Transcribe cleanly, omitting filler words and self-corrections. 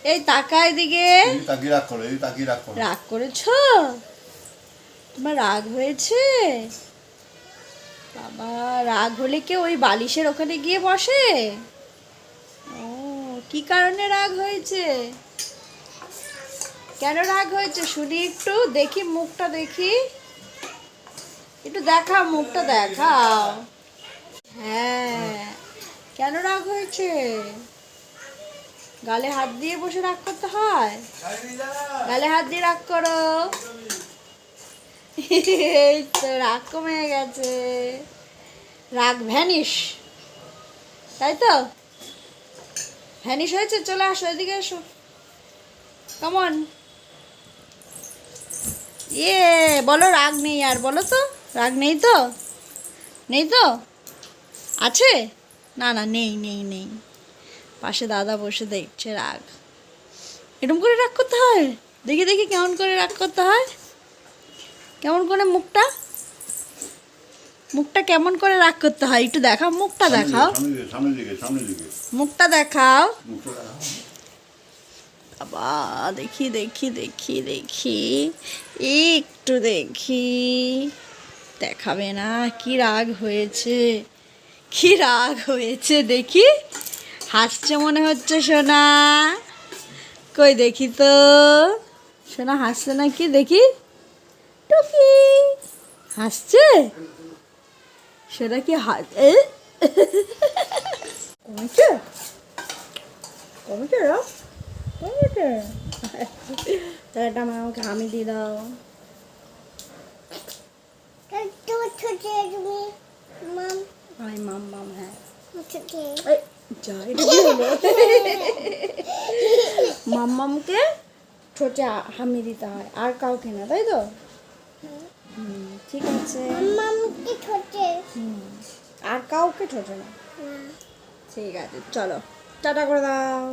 এই তাকা এদিকে। রাগ করেছো? তোমার রাগ হয়েছে? বাবা, রাগ হলে কি ওই বালিশের ওখানে গিয়ে বসে? ও, কি কারণে রাগ হয়েছে? কেন রাগ হয়েছে শুনি একটু, দেখি মুখটা দেখি, একটু দেখাও, মুখটা দেখাও। হ্যাঁ, কেন রাগ হয়েছে? গালে হাত দিয়ে বসে রাগ করতে হয়? গালে হাত দিয়ে রাগ করো। এই তো রাগ কমে গেছে, রাগ ভ্যানিশ, তাই তো? ভ্যানিশ হয়েছে, চলে আসো, এদিকে এসো, কেমন? ইয়ে, বলো রাগ নেই আর, বলো তো রাগ নেই তো? নেই তো? আছে? না না, নেই নেই নেই। পাশে দাদা বসে দেখছে রাগ। এরকম করে রাগ করতে হয়? দেখি দেখি কেমন করে রাগ করতে হয়, কেমন করে মুখটা, মুখটা কেমন করে রাগ করতে হয় একটু দেখাও, মুখটা দেখাও, মুখটা দেখাও। বাবা, দেখি দেখি দেখি দেখি, একটু দেখি, দেখাবে না? কি রাগ হয়েছে, কি রাগ হয়েছে দেখি? হাসছে মনে হচ্ছে সোনা, কই দেখি তো, সোনা হাসছে নাকি দেখি, টুকি হাসছে সেটা কি? কমেছে, কমেছে রা, কমেছে। তাহলে একটা আমাকে হামি দিয়ে দাও। আই মাম মাম, হ্যাঁ যা, এটা কি হলো? মাম্মামকে ঠোঁটে হামি দিতে হয়, আর কাউকে না, তাই তো? ঠিক আছে, আর কাউকে ঠোঁটে না। ঠিক আছে, চলো টাটা করে দাও।